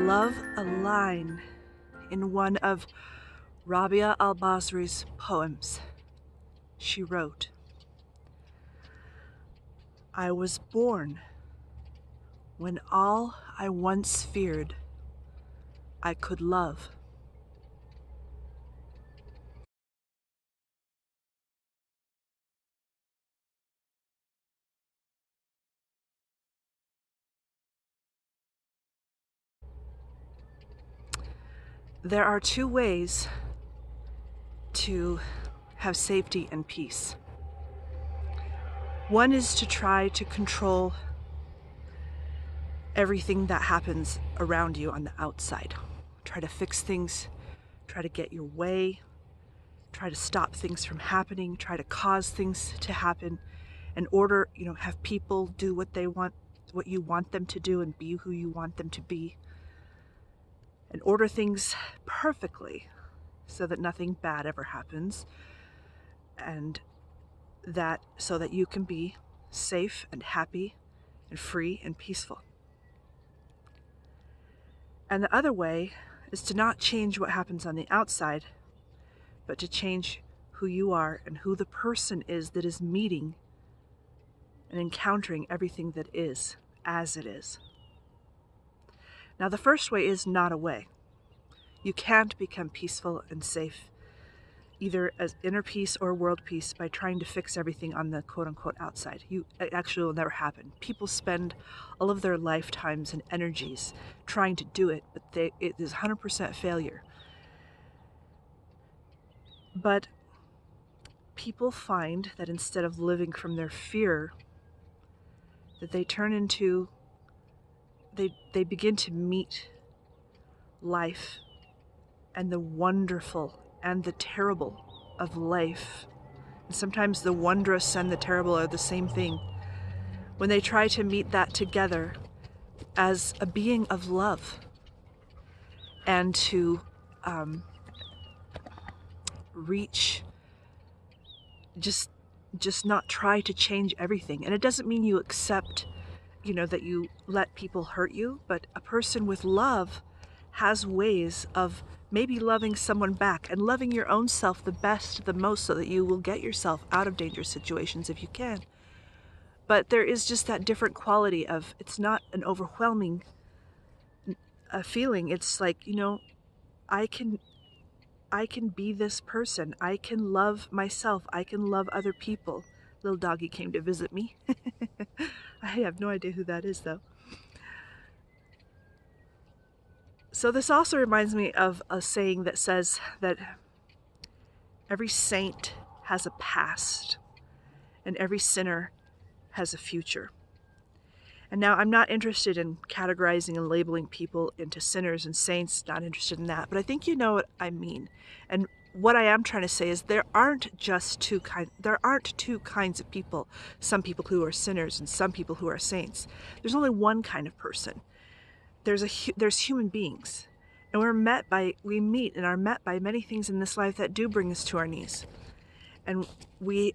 love a line in one of Rabia al-Basri's poems. She wrote, "I was born when all I once feared I could love." There are two ways to have safety and peace. One is to try to control everything that happens around you on the outside. Try to fix things, try to get your way, try to stop things from happening, try to cause things to happen, and have people do what they want, what you want them to do, and be who you want them to be, and order things perfectly so that nothing bad ever happens, and so that you can be safe and happy and free and peaceful. And the other way is to not change what happens on the outside, but to change who you are and who the person is that is meeting and encountering everything that is as it is. Now, the first way is not a way. You can't become peaceful and safe, either as inner peace or world peace, by trying to fix everything on the quote-unquote outside. It actually will never happen. People spend all of their lifetimes and energies trying to do it, but it is 100% failure. But people find that instead of living from their fear, that they begin to meet life and the wonderful and the terrible of life. And sometimes the wondrous and the terrible are the same thing. When they try to meet that together as a being of love, and to reach, just not try to change everything. And it doesn't mean you accept, that you let people hurt you, but a person with love has ways of maybe loving someone back and loving your own self the best, the most, so that you will get yourself out of dangerous situations if you can. But there is just that different quality of, it's not an overwhelming feeling. It's like, I can be this person. I can love myself. I can love other people. Little doggy came to visit me. I have no idea who that is, though. So this also reminds me of a saying that says that every saint has a past and every sinner has a future. And now, I'm not interested in categorizing and labeling people into sinners and saints, not interested in that, but I think you know what I mean. And what I am trying to say is there aren't two kinds of people, some people who are sinners and some people who are saints. There's only one kind of person. There's human beings, and we meet and are met by many things in this life that do bring us to our knees. And we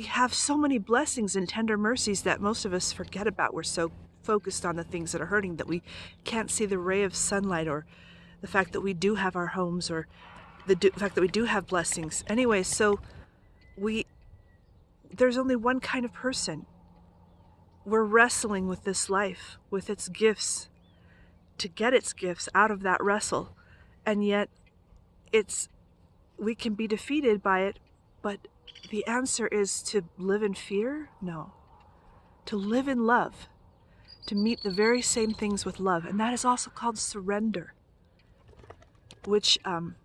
have so many blessings and tender mercies that most of us forget about. We're so focused on the things that are hurting that we can't see the ray of sunlight, or the fact that we do have our homes, or the fact that we do have blessings. Anyway, so there's only one kind of person. We're wrestling with this life, with its gifts, to get its gifts out of that wrestle. And yet we can be defeated by it, but the answer is to live in fear? No. To live in love. To meet the very same things with love. And that is also called surrender. Which, one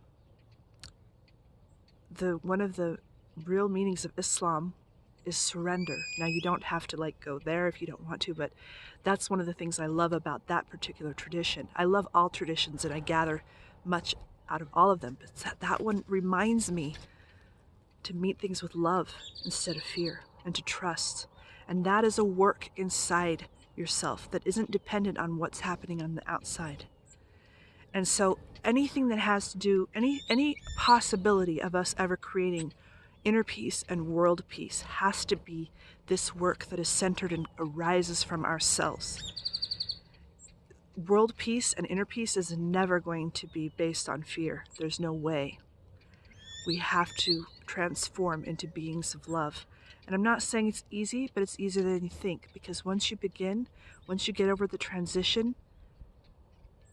of the real meanings of Islam is surrender. Now, you don't have to go there if you don't want to, but that's one of the things I love about that particular tradition. I love all traditions, and I gather much out of all of them, but that one reminds me to meet things with love instead of fear, and to trust. And that is a work inside yourself that isn't dependent on what's happening on the outside. And so anything that has to do, any possibility of us ever creating inner peace and world peace has to be this work that is centered and arises from ourselves. world peace and inner peace is never going to be based on fear. There's no way. We have to transform into beings of love. And I'm not saying it's easy, but it's easier than you think, because once you begin, once you get over the transition,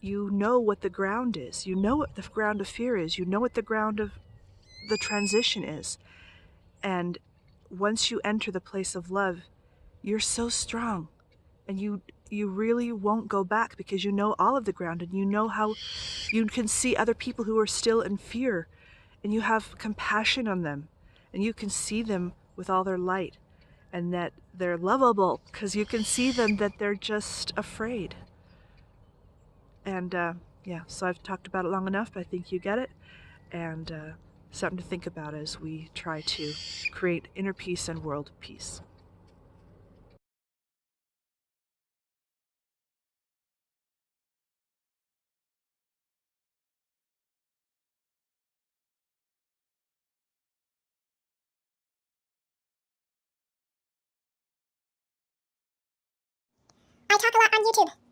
you know what the ground is. You know what the ground of fear is. You know what the ground of the transition is. And once you enter the place of love, you're so strong, and you really won't go back, because you know all of the ground, and you know how you can see other people who are still in fear, and you have compassion on them, and you can see them with all their light, and that they're lovable because you can see them, that they're just afraid. And yeah, so I've talked about it long enough, but I think you get it, and something to think about as we try to create inner peace and world peace. I talk a lot on YouTube.